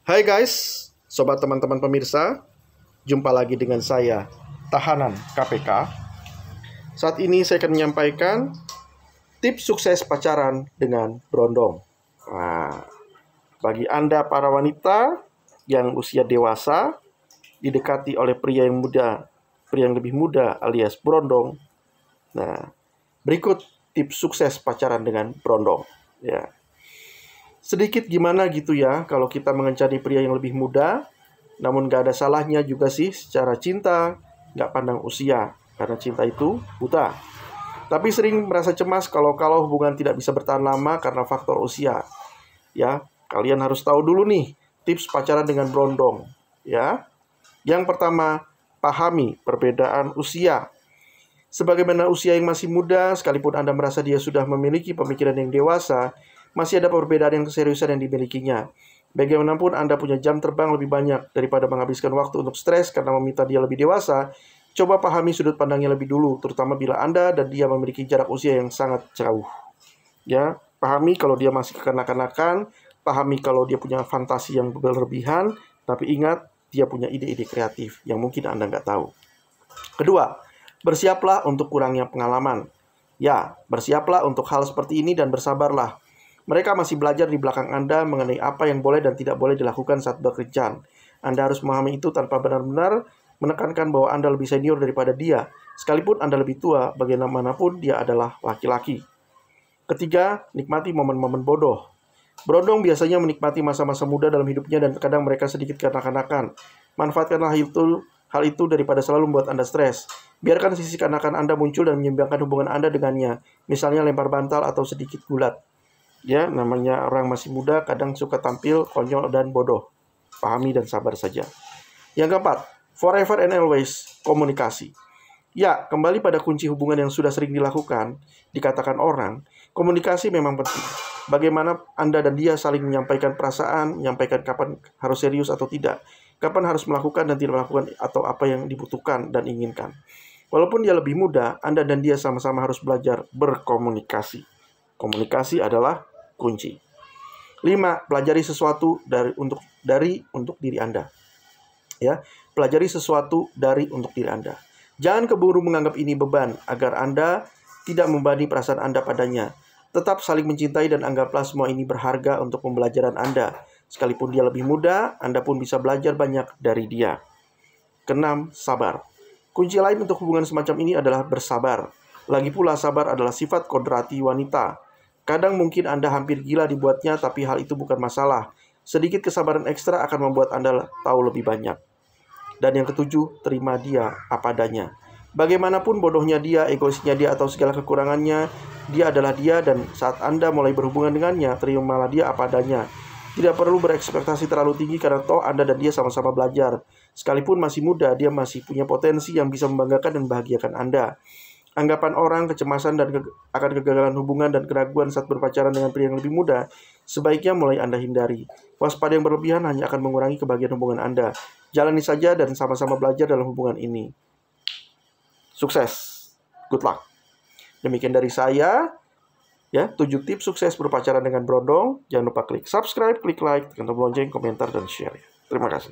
Hai guys, sobat teman-teman pemirsa, jumpa lagi dengan saya, Tahanan KPK. Saat ini saya akan menyampaikan tips sukses pacaran dengan berondong. Nah, bagi Anda para wanita yang usia dewasa, didekati oleh pria yang lebih muda alias berondong. Nah, berikut tips sukses pacaran dengan berondong. Ya. Sedikit gimana gitu ya kalau kita mengencani pria yang lebih muda. Namun gak ada salahnya juga sih secara cinta, gak pandang usia. Karena cinta itu buta. Tapi sering merasa cemas kalau hubungan tidak bisa bertahan lama karena faktor usia. Ya, kalian harus tahu dulu nih tips pacaran dengan berondong. Ya, yang pertama, pahami perbedaan usia. Sebagaimana usia yang masih muda, sekalipun Anda merasa dia sudah memiliki pemikiran yang dewasa, masih ada perbedaan yang keseriusan yang dimilikinya. Bagaimanapun Anda punya jam terbang lebih banyak daripada menghabiskan waktu untuk stres karena meminta dia lebih dewasa. Coba pahami sudut pandangnya lebih dulu, terutama bila Anda dan dia memiliki jarak usia yang sangat jauh. Ya, pahami kalau dia masih kekanak-kanakan, pahami kalau dia punya fantasi yang berlebihan, tapi ingat dia punya ide-ide kreatif yang mungkin Anda nggak tahu. Kedua, bersiaplah untuk kurangnya pengalaman. Ya, bersiaplah untuk hal seperti ini dan bersabarlah. Mereka masih belajar di belakang Anda mengenai apa yang boleh dan tidak boleh dilakukan saat bekerja. Anda harus memahami itu tanpa benar-benar menekankan bahwa Anda lebih senior daripada dia. Sekalipun Anda lebih tua, bagaimanapun dia adalah laki-laki. Ketiga, nikmati momen-momen bodoh. Berondong biasanya menikmati masa-masa muda dalam hidupnya dan kadang mereka sedikit kanak-kanakan. Manfaatkanlah hal itu daripada selalu membuat Anda stres. Biarkan sisi kanakan Anda muncul dan menyeimbangkan hubungan Anda dengannya. Misalnya lempar bantal atau sedikit gulat. Ya, namanya orang masih muda kadang suka tampil konyol dan bodoh. Pahami dan sabar saja. Yang keempat, forever and always, komunikasi. Ya, kembali pada kunci hubungan yang sudah sering dilakukan, dikatakan orang, komunikasi memang penting. Bagaimana Anda dan dia saling menyampaikan perasaan, menyampaikan kapan harus serius atau tidak, kapan harus melakukan dan tidak melakukan, atau apa yang dibutuhkan dan inginkan. Walaupun dia lebih muda, Anda dan dia sama-sama harus belajar berkomunikasi. Komunikasi adalah kunci. 5. Pelajari sesuatu untuk diri Anda. Ya, pelajari sesuatu untuk diri Anda. Jangan keburu menganggap ini beban agar Anda tidak membebani perasaan Anda padanya. Tetap saling mencintai dan anggaplah semua ini berharga untuk pembelajaran Anda. Sekalipun dia lebih muda, Anda pun bisa belajar banyak dari dia. Keenam, sabar. Kunci lain untuk hubungan semacam ini adalah bersabar. Lagi pula sabar adalah sifat kodrati wanita. Kadang mungkin Anda hampir gila dibuatnya, tapi hal itu bukan masalah. Sedikit kesabaran ekstra akan membuat Anda tahu lebih banyak. Dan yang ketujuh, terima dia apa adanya. Bagaimanapun bodohnya dia, egoisnya dia, atau segala kekurangannya, dia adalah dia, dan saat Anda mulai berhubungan dengannya, terimalah dia apa adanya. Tidak perlu berekspektasi terlalu tinggi karena toh Anda dan dia sama-sama belajar. Sekalipun masih muda, dia masih punya potensi yang bisa membanggakan dan membahagiakan Anda. Anggapan orang, kecemasan akan kegagalan hubungan dan keraguan saat berpacaran dengan pria yang lebih muda, sebaiknya mulai Anda hindari. Waspada yang berlebihan hanya akan mengurangi kebahagiaan hubungan Anda. Jalani saja dan sama-sama belajar dalam hubungan ini. Sukses. Good luck. Demikian dari saya. Ya, 7 tips sukses berpacaran dengan berondong. Jangan lupa klik subscribe, klik like, tekan tombol lonceng, komentar, dan share. Terima kasih.